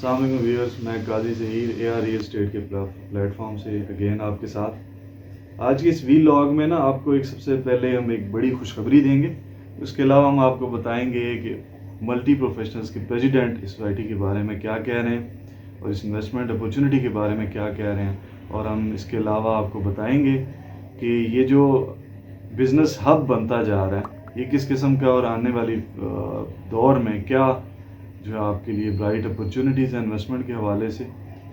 السلام علیکم ویورز، میں قاضی ظہیر اے آر ریئل اسٹیٹ کے پلیٹ فارم سے اگین آپ کے ساتھ آج کے اس ویلاگ میں نا آپ کو ایک سب سے پہلے ہم ایک بڑی خوشخبری دیں گے. اس کے علاوہ ہم آپ کو بتائیں گے کہ ملٹی پروفیشنلز کے پریزیڈنٹ اس سوسائٹی کے بارے میں کیا کہہ رہے ہیں اور اس انویسٹمنٹ اپورچونٹی کے بارے میں کیا کہہ رہے ہیں. اور ہم اس کے علاوہ آپ کو بتائیں گے کہ یہ جو بزنس ہب بنتا جا رہا ہے یہ کس قسم کا اور آنے والی دور میں کیا جو آپ کے لیے برائٹ اپرچونیٹیز ہیں انویسٹمنٹ کے حوالے سے،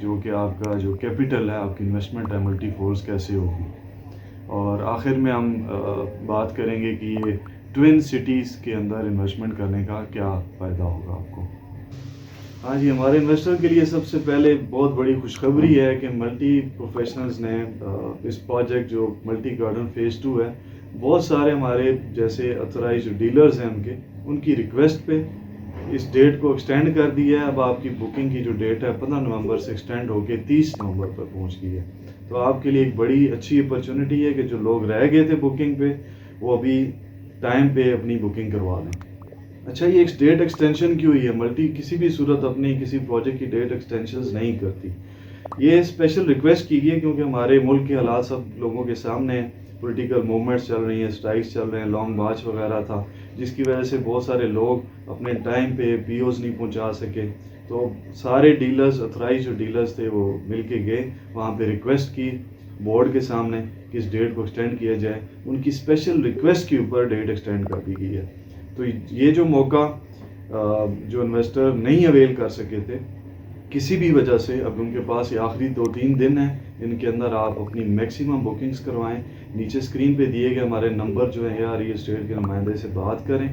جو کہ آپ کا جو کیپٹل ہے، آپ کی انویسٹمنٹ ہے، ملٹی فورس کیسے ہوگی. اور آخر میں ہم بات کریں گے کہ یہ ٹوین سٹیز کے اندر انویسٹمنٹ کرنے کا کیا فائدہ ہوگا آپ کو. ہاں جی، ہمارے انویسٹر کے لیے سب سے پہلے بہت بڑی خوشخبری ہے کہ ملٹی پروفیشنلز نے اس پروجیکٹ جو ملٹی گارڈن فیز 2 ہے، بہت سارے ہمارے جیسے اتھرائز ڈیلرز ہیں ان کی ریکویسٹ پہ اس ڈیٹ کو ایکسٹینڈ کر دیا ہے. اب آپ کی بکنگ کی جو ڈیٹ ہے 15 نومبر سے ایکسٹینڈ ہو کے 30 نومبر پر پہنچ گئی ہے. تو آپ کے لیے ایک بڑی اچھی اپرچونٹی ہے کہ جو لوگ رہ گئے تھے بکنگ پہ وہ ابھی ٹائم پہ اپنی بکنگ کروا لیں. اچھا، یہ ایک ڈیٹ ایکسٹینشن کی ہوئی ہے. ملٹی کسی بھی صورت اپنی کسی پروجیکٹ کی ڈیٹ ایکسٹینشنز نہیں کرتی. یہ اسپیشل ریکویسٹ کی گئی کیونکہ ہمارے ملک کے حالات سب لوگوں کے سامنے ہیں. پولیٹیکل موومنٹس چل رہی ہیں، اسٹرائکس چل رہے ہیں، لانگ مارچ وغیرہ تھا، جس کی وجہ سے بہت سارے لوگ اپنے ٹائم پہ پی اوز نہیں پہنچا سکے. تو سارے ڈیلرز، اتھرائز جو ڈیلرز تھے وہ مل کے گئے وہاں پہ، ریکویسٹ کی بورڈ کے سامنے کہ اس ڈیٹ کو ایکسٹینڈ کیا جائے. ان کی اسپیشل ریکویسٹ کے اوپر ڈیٹ ایکسٹینڈ کر دی گئی ہے. تو یہ جو موقع جو انویسٹر نہیں اویل کر سکے تھے کسی بھی وجہ سے، اب ان کے پاس یہ آخری 2-3 دن ہیں، ان کے اندر آپ اپنی میکسیمم بکنگز کروائیں. نیچے اسکرین پہ دیے گئے ہمارے نمبر جو ہے یا ریئل اسٹیٹ کے نمائندے سے بات کریں،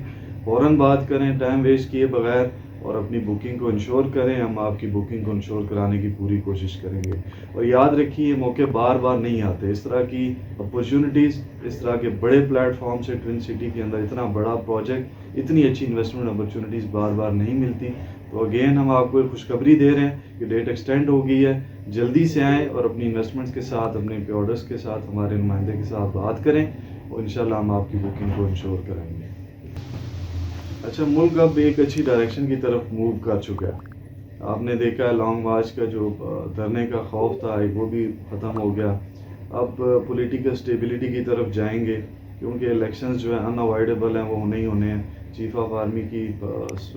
فوراً بات کریں ٹائم ویسٹ کیے بغیر، اور اپنی بکنگ کو انشور کریں. ہم آپ کی بکنگ کو انشور کرانے کی پوری کوشش کریں گے. اور یاد رکھیے یہ موقع بار بار نہیں آتے. اس طرح کی اپرچونٹیز، اس طرح کے بڑے پلیٹ فارم سے ٹوین سٹی کے اندر اتنا بڑا پروجیکٹ، اتنی اچھی انویسٹمنٹ اپرچونٹیز بار بار نہیں ملتی. تو اگین ہم آپ کو خوشخبری دے رہے ہیں کہ ڈیٹ ایکسٹینڈ ہو گئی ہے. جلدی سے آئیں اور اپنی انویسٹمنٹس کے ساتھ، اپنے پی آرڈرس کے ساتھ ہمارے نمائندے کے ساتھ بات کریں اور انشاءاللہ ہم آپ کی بکنگ کو انشور کریں گے. اچھا، ملک اب ایک اچھی ڈائریکشن کی طرف موو کر چکا ہے. آپ نے دیکھا ہے لانگ مارچ کا جو دھرنے کا خوف تھا وہ بھی ختم ہو گیا. اب پولیٹیکل اسٹیبلٹی کی طرف جائیں گے کیونکہ الیکشنز جو ہیں ان اوائڈیبل ہیں، وہ ہونے ہی ہونے ہیں. چیف آف آرمی کی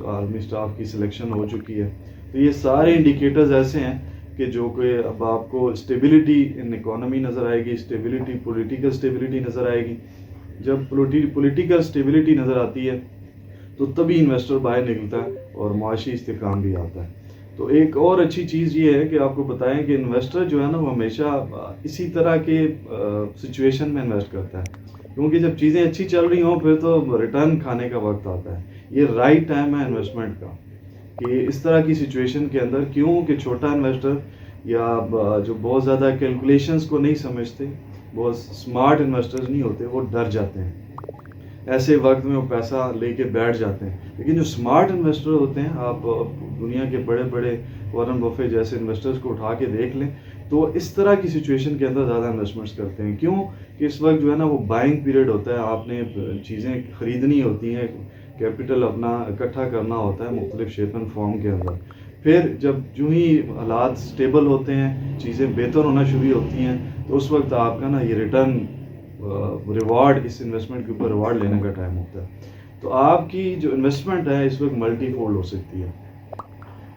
آرمی اسٹاف کی سلیکشن ہو چکی ہے. تو یہ سارے انڈیکیٹرز ایسے ہیں کہ جو کہ اب آپ کو اسٹیبلٹی ان اکانومی نظر آئے گی، اسٹیبلٹی، پولیٹیکل اسٹیبلٹی نظر آئے گی. جب پولیٹیکل اسٹیبلٹی نظر آتی ہے تو تبھی انویسٹر باہر نکلتا ہے اور معاشی استحکام بھی آتا ہے. تو ایک اور اچھی چیز یہ ہے کہ آپ کو بتائیں کہ انویسٹر جو ہے نا وہ ہمیشہ اسی طرح کے سچویشن میں انویسٹ کرتا ہے، کیونکہ جب چیزیں اچھی چل رہی ہوں پھر تو ریٹرن کھانے کا وقت آتا ہے. یہ رائٹ ٹائم ہے انویسٹمنٹ کا کہ اس طرح کی سچویشن کے اندر، کیوں کہ چھوٹا انویسٹر یا جو بہت زیادہ کیلکولیشنز کو نہیں سمجھتے، بہت سمارٹ انویسٹرز نہیں ہوتے، وہ ڈر جاتے ہیں. ایسے وقت میں وہ پیسہ لے کے بیٹھ جاتے ہیں. لیکن جو سمارٹ انویسٹر ہوتے ہیں، آپ دنیا کے بڑے بڑے وارن بفے جیسے انویسٹرز کو اٹھا کے دیکھ لیں تو اس طرح کی سچویشن کے اندر زیادہ انویسٹمنٹس کرتے ہیں. کیوں کہ اس وقت جو ہے نا وہ بائنگ پیریڈ ہوتا ہے، آپ نے چیزیں خریدنی ہوتی ہیں، کیپٹل اپنا اکٹھا کرنا ہوتا ہے مختلف شیپ اینڈ فارم کے اندر. پھر جب جو ہی حالات سٹیبل ہوتے ہیں، چیزیں بہتر ہونا شروع ہوتی ہیں، تو اس وقت آپ کا نا یہ ریٹرن ریوارڈ، اس انویسٹمنٹ کے اوپر ریوارڈ لینے کا ٹائم ہوتا ہے. تو آپ کی جو انویسٹمنٹ ہے اس وقت ملٹی فولڈ ہو سکتی ہے.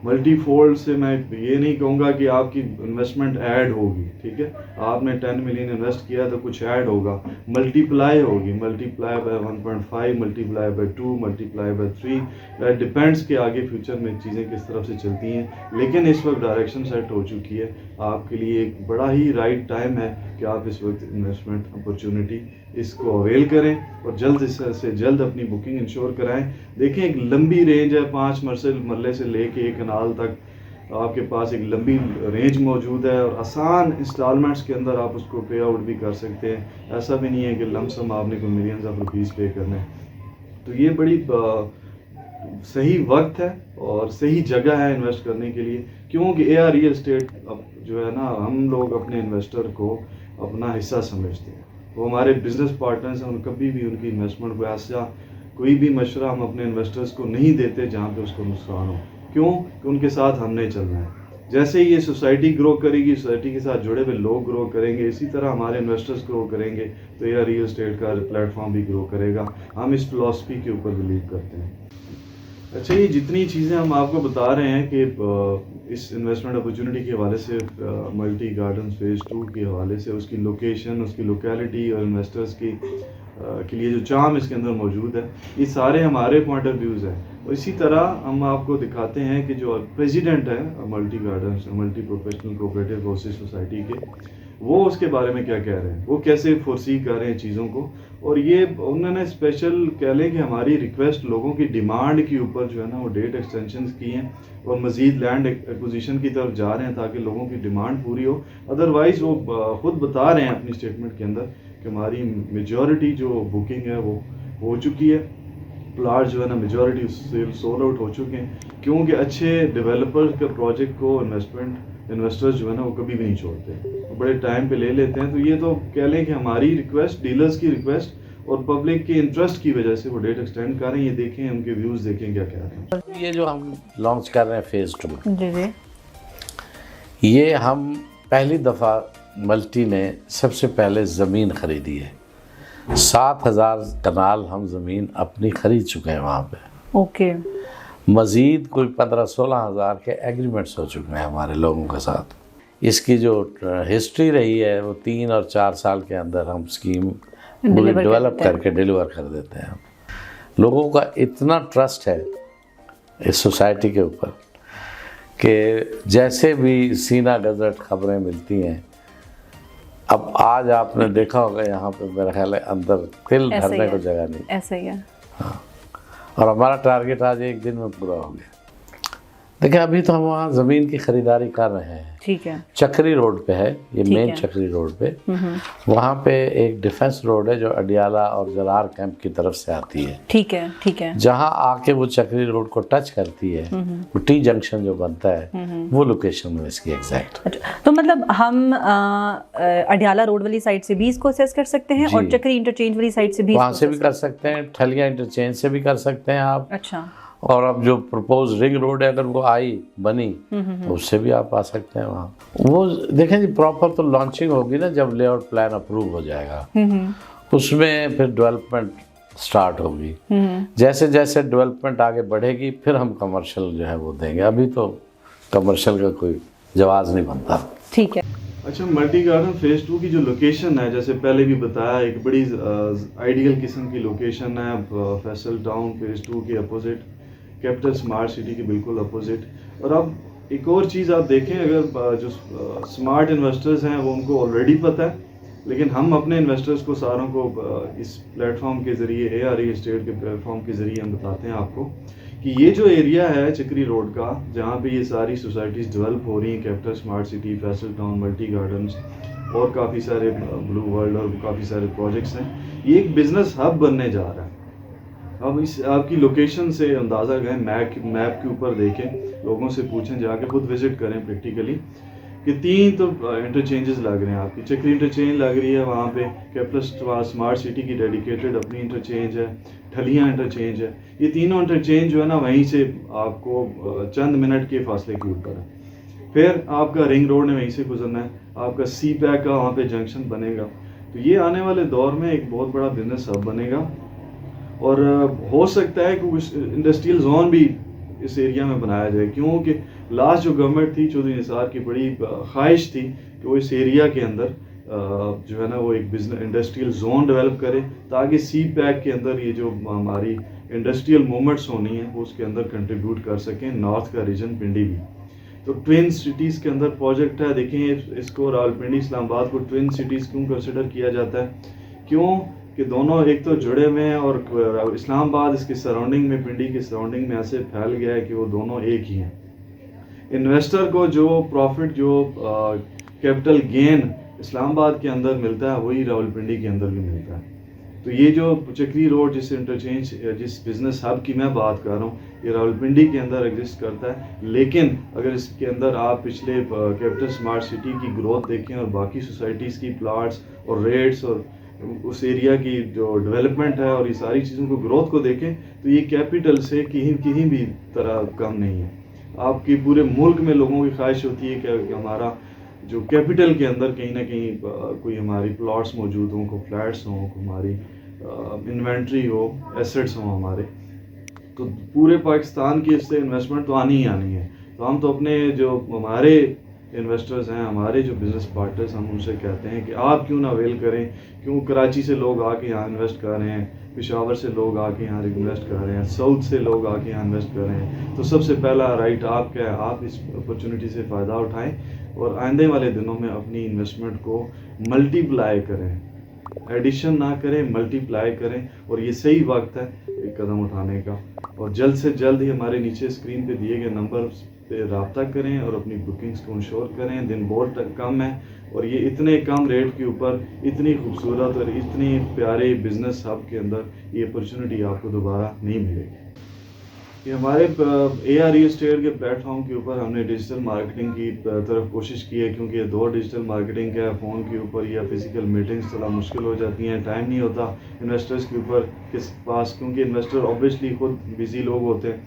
ملٹی فولڈ سے میں یہ نہیں کہوں گا کہ آپ کی انویسٹمنٹ ایڈ ہوگی، ٹھیک ہے، آپ نے 10 ملین انویسٹ کیا تو کچھ ایڈ ہوگا، ملٹی پلائی ہوگی، multi ply by 1.5، multi ply by 2، multi ply by 3. That depends کہ آگے فیوچر میں چیزیں کس طرف سے چلتی ہیں. لیکن اس وقت ڈائریکشن سیٹ ہو چکی ہے. آپ کے لیے ایک بڑا ہی رائٹ ٹائم ہے کہ آپ اس وقت انویسٹمنٹ اپرچونٹی اس کو اویل کریں اور جلد سے جلد اپنی بکنگ انشور کرائیں. دیکھیں ایک لمبی رینج ہے، 5 مرلے سے لے کے 1 کنال تک آپ کے پاس ایک لمبی رینج موجود ہے، اور آسان انسٹالمنٹس کے اندر آپ اس کو پے آؤٹ بھی کر سکتے ہیں. ایسا بھی نہیں ہے کہ لم سم آپ نے کوئی ملینز آف روپیز پے کرنے. تو یہ بڑی صحیح وقت ہے اور صحیح جگہ ہے انویسٹ کرنے کے لیے، کیونکہ اے آر ریئل اسٹیٹ اب جو ہے نا ہم لوگ اپنے انویسٹر کو اپنا حصہ سمجھتے ہیں. وہ ہمارے بزنس پارٹنرز ہیں، کبھی بھی ان کی انویسٹمنٹ کو ایسا کوئی بھی مشورہ ہم اپنے انویسٹرز کو نہیں دیتے جہاں پہ اس کو نقصان ہو. کیوں کہ ان کے ساتھ ہم نے چلنا ہے. جیسے یہ سوسائٹی گرو کرے گی, سوسائٹی کے ساتھ جڑے ہوئے لوگ گرو کریں گے, اسی طرح ہمارے انویسٹرز گرو کریں گے تو یہ ریئل اسٹیٹ کا پلیٹ فارم بھی گرو کرے گا. ہم اس فلاسفی کے اوپر بلیو کرتے ہیں. اچھا, یہ جتنی چیزیں ہم آپ کو بتا رہے ہیں کہ اس انویسٹمنٹ اپرچونٹی کے حوالے سے, ملٹی گارڈنز فیز 2 کے حوالے سے, اس کی لوکیشن, اس کی لوکیلٹی اور انویسٹرز کی کے لیے جو چارم اس کے اندر موجود ہے, یہ سارے ہمارے پوائنٹ آف ویوز ہیں. اور اسی طرح ہم آپ کو دکھاتے ہیں کہ جو پریزیڈنٹ ہے multi gardens, multi professional cooperative houses society کے, وہ اس کے بارے میں کیا کہہ رہے ہیں, وہ کیسے فورسی کر رہے ہیں چیزوں کو. اور یہ انہوں نے اسپیشل کہہ لیں کہ ہماری ریکویسٹ لوگوں کی ڈیمانڈ کے اوپر جو ہے نا وہ ڈیٹ ایکسٹینشنز کی ہیں اور مزید لینڈ ایکوزیشن کی طرف جا رہے ہیں تاکہ لوگوں کی ڈیمانڈ پوری ہو. ادروائز وہ خود بتا رہے ہیں اپنی اسٹیٹمنٹ کے اندر کہ ہماری میجورٹی جو بکنگ ہے وہ ہو چکی ہے, پلاٹ جو ہے نا میجورٹی سول آؤٹ ہو چکے ہیں, کیونکہ اچھے ڈیولپر کا پروجیکٹ کو انویسٹرز جو ہے نا وہ کبھی بھی نہیں چھوڑتے, بڑے ٹائم پہ لے لیتے ہیں. تو یہ تو کہہ لیں کہ ہماری ریکویسٹ, ڈیلرز کی ریکویسٹ اور پبلک کے انٹرسٹ کی وجہ سے وہ ڈیٹ ایکسٹینڈ کر رہے ہیں. یہ دیکھیں ان کے ویوز دیکھیں کیا کہہ رہے ہیں. یہ جو ہم لانچ کر رہے ہیں فیز 2, جی جی, یہ ہم پہلی دفعہ ملٹی نے سب سے پہلے زمین خریدی ہے. 7,000 کنال ہم زمین اپنی خرید چکے ہیں وہاں پہ. اوکے. مزید کوئی 15-16 ہزار کے ایگریمنٹس ہو چکے ہیں ہمارے لوگوں کے ساتھ. اس کی جو ہسٹری رہی ہے وہ 3 اور 4 سال کے اندر ہم اسکیم ڈیولپ کر کے ڈیلیور کر دیتے ہیں. لوگوں کا اتنا ٹرسٹ ہے اس سوسائٹی کے اوپر کہ جیسے بھی سینہ گزٹ خبریں ملتی ہیں, اب آج آپ نے دیکھا ہوگا یہاں پہ میرا خیال ہے اندر تل بھرنے کو جگہ نہیں. ایسا ہی ہے. ہاں, اور ہمارا ٹارگیٹ آج 1 دن میں پورا ہو گیا. دیکھیں ابھی تو ہم وہاں زمین کی خریداری کر رہے ہیں. ٹھیک ہے. چکری روڈ پہ ہے یہ, مین چکری روڈ پہ. وہاں پہ ایک ڈیفنس روڈ ہے جو اڈیالہ اور جرار کیمپ کی طرف سے آتی ہے. ٹھیک ہے. ٹھیک ہے. جہاں آ کے وہ چکری روڈ کو ٹچ کرتی ہے, وہ ٹی جنکشن جو بنتا ہے, وہ لوکیشن ہے اس کی ایگزیکٹ. تو مطلب ہم اڈیالہ روڈ والی سائڈ سے بھی اس کو اسیس کر سکتے ہیں اور چکری انٹرچینج والی سائڈ سے بھی وہاں سے بھی کر سکتے ہیں, ٹھلیاں انٹرچینج سے بھی کر سکتے ہیں آپ. اچھا. اور اب جو پرپوز رنگ روڈ ہے اگر وہ آئی بنی تو اس سے بھی آپ آ سکتے ہیں وہاں. وہ دیکھیں جی پراپر تو لانچنگ ہوگی نا جب لے آؤٹ پلان اپروو ہو جائے گا, اس میں پھر ڈیولپمنٹ سٹارٹ ہوگی. جیسے جیسے ڈیولپمنٹ آگے بڑھے گی پھر ہم کمرشل جو ہے وہ دیں گے. ابھی تو کمرشل کا کوئی جواز نہیں بنتا. ٹھیک ہے. اچھا, ملٹی گارڈن فیز 2 کی جو لوکیشن ہے, جیسے پہلے بھی بتایا, ایک بڑی آئیڈیل قسم کی لوکیشن ہے فیصل ٹاؤن فیز 2 کے اپوزٹ, کیپٹل اسمارٹ سٹی کے بالکل اپوزٹ. اور اب ایک اور چیز آپ دیکھیں, اگر جو اسمارٹ انویسٹرز ہیں وہ ان کو آلریڈی پتہ ہے, لیکن ہم اپنے انویسٹرز کو ساروں کو اس پلیٹ فارم کے ذریعے, اے آر ای اسٹیٹ کے پلیٹ فارم کے ذریعے ہم بتاتے ہیں آپ کو کہ یہ جو ایریا ہے چکری روڈ کا, جہاں پہ یہ ساری سوسائٹیز ڈیولپ ہو رہی ہیں, capital smart city, Faisal town, multi gardens اور کافی سارے بلو ورلڈ اور کافی سارے پروجیکٹس ہیں, یہ ایک بزنس ہب بننے جا رہا ہے. اب اس آپ کی لوکیشن سے اندازہ کریں, میپ کے اوپر دیکھیں, لوگوں سے پوچھیں, جا کے خود وزٹ کریں پریکٹیکلی کہ 3 تو انٹرچینجز لگ رہے ہیں آپ کی. چکری انٹرچینج لگ رہی ہے وہاں پہ, کیپٹل اسمارٹ سٹی کی ڈیڈیکیٹڈ اپنی انٹرچینج ہے, ٹھلیاں انٹرچینج ہے. یہ تینوں انٹرچینج جو ہے نا وہیں سے آپ کو چند منٹ کے فاصلے کے اوپر ہے. پھر آپ کا رنگ روڈ نے وہیں سے گزرنا ہے, آپ کا سی پیک کا وہاں پہ جنکشن بنے گا. تو یہ آنے والے دور میں ایک بہت بڑا بزنس ہب بنے گا, اور ہو سکتا ہے کہ انڈسٹریل زون بھی اس ایریا میں بنایا جائے, کیونکہ لاسٹ جو گورنمنٹ تھی چودھری نثار کی بڑی خواہش تھی کہ وہ اس ایریا کے اندر جو ہے نا وہ ایک بزنس انڈسٹریل زون ڈیولپ کرے تاکہ سی پیک کے اندر یہ جو ہماری انڈسٹریل موومنٹس ہونی ہیں وہ اس کے اندر کنٹریبیوٹ کر سکیں. نارتھ کا ریجن پنڈی بھی تو ٹوین سٹیز کے اندر پروجیکٹ ہے. دیکھیں اس کو راولپنڈی اسلام آباد کو ٹوین سٹیز کیوں کنسیڈر کیا جاتا ہے, کیوں کہ دونوں ایک تو جڑے ہوئے ہیں اور اسلام آباد اس کے سراؤنڈنگ میں, پنڈی کے سراؤنڈنگ میں ایسے پھیل گیا ہے کہ وہ دونوں ایک ہی ہیں. انویسٹر کو جو پروفٹ, جو کیپٹل گین اسلام آباد کے اندر ملتا ہے وہی راولپنڈی کے اندر بھی ملتا ہے. تو یہ جو چکری روڈ جس انٹرچینج جس بزنس ہب کی میں بات کر رہا ہوں یہ راولپنڈی کے اندر ایگزسٹ کرتا ہے, لیکن اگر اس کے اندر آپ پچھلے کیپٹل اسمارٹ سٹی کی گروتھ دیکھیں اور باقی سوسائٹیز کی پلاٹس اور ریٹس اور اس ایریا کی جو ڈیولپمنٹ ہے اور یہ ساری چیزوں کو گروتھ کو دیکھیں تو یہ کیپٹل سے کہیں بھی طرح کم نہیں ہے. آپ کی پورے ملک میں لوگوں کی خواہش ہوتی ہے کہ ہمارا جو کیپٹل کے اندر کہیں نہ کہیں کوئی ہماری پلاٹس موجود ہوں، کوئی فلیٹس ہوں، ہماری انوینٹری ہو، ایسٹس ہوں ہمارے. تو پورے پاکستان کی اس سے انویسٹمنٹ تو آنی ہی آنی ہے. تو ہم تو اپنے جو ہمارے انویسٹرز ہیں، ہمارے جو بزنس پارٹنرز، ہم ان سے کہتے ہیں کہ آپ کیوں نہ اویل کریں. کیوں کراچی سے لوگ آ کے یہاں انویسٹ کر رہے ہیں، پشاور سے لوگ آ کے یہاں انویسٹ کر رہے ہیں، ساؤتھ سے لوگ آ کے یہاں انویسٹ کر رہے ہیں. تو سب سے پہلا رائٹ آپ کا ہے، آپ اس اپرچونٹی سے فائدہ اٹھائیں اور آئندے والے دنوں میں اپنی انویسٹمنٹ کو ملٹی پلائی کریں. ایڈیشن نہ کریں، ملٹی پلائی کریں. اور یہ صحیح وقت ہے ایک قدم اٹھانے کا. اور جلد سے جلد ہی ہمارے نیچے اسکرین پہ دیے گئے نمبر پہ رابطہ کریں اور اپنی بکنگز کو انشور کریں. دن بہت کم ہے اور یہ اتنے کم ریٹ کے اوپر اتنی خوبصورت اور اتنی پیارے بزنس ہب کے اندر یہ اپرچونٹی آپ کو دوبارہ نہیں ملے گی. یہ ہمارے اے آر ریل اسٹیٹ کے پلیٹ فارم کے اوپر ہم نے ڈیجیٹل مارکیٹنگ کی طرف کوشش کی ہے، کیونکہ یہ دور ڈیجیٹل مارکیٹنگ کا فون کے اوپر یا فزیکل میٹنگس تھوڑا مشکل ہو جاتی ہیں. ٹائم نہیں ہوتا انویسٹرز کے اوپر کس پاس، کیونکہ انویسٹر اوبیسلی خود بزی لوگ ہوتے ہیں.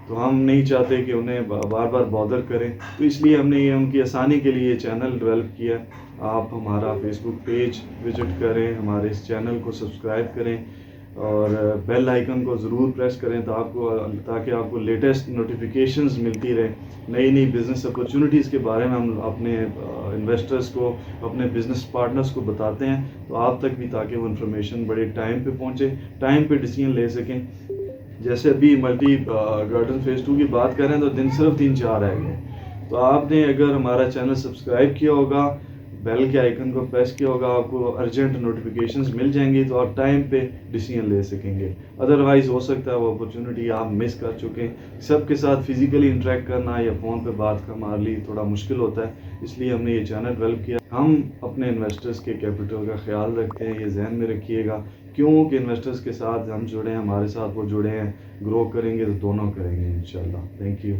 تو ہم نہیں چاہتے کہ انہیں بار بار بادر کریں. تو اس لیے ہم نے یہ ان کی آسانی کے لیے یہ چینل ڈیولپ کیا. آپ ہمارا فیس بک پیج وزٹ کریں، ہمارے اس چینل کو سبسکرائب کریں اور بیل آئیکن کو ضرور پریس کریں تاکہ آپ کو لیٹسٹ نوٹیفیکیشنز ملتی رہے. نئی نئی بزنس اپرچونیٹیز کے بارے میں ہم اپنے انویسٹرز کو، اپنے بزنس پارٹنرز کو بتاتے ہیں تو آپ تک بھی، تاکہ وہ انفارمیشن بڑے ٹائم پہ پہنچے، ٹائم پہ ڈیسیژن لے سکیں. جیسے ابھی ملٹی گارڈن فیز 2 کی بات کریں تو دن صرف 3-4 رہ گئے. تو آپ نے اگر ہمارا چینل سبسکرائب کیا ہوگا، بیل کے آئیکن کو پریس کیا ہوگا، آپ کو ارجنٹ نوٹیفیکیشنز مل جائیں گی تو آپ ٹائم پہ ڈیسیژن لے سکیں گے. ادروائز ہو سکتا ہے وہ اپرچونٹی آپ مس کر چکے. سب کے ساتھ فزیکلی انٹریکٹ کرنا یا فون پہ بات کرنا ہمارے لیے تھوڑا مشکل ہوتا ہے، اس لیے ہم نے یہ چینل ڈیولپ کیا. ہم اپنے انویسٹرز کے کیپٹل کا خیال رکھتے ہیں، یہ ذہن میں رکھیے گا. کیوں کہ انویسٹرز کے ساتھ ہم جڑے ہیں، ہمارے ساتھ وہ جڑے ہیں. گرو کریں گے تو دونوں کریں گے انشاءاللہ. Thank you.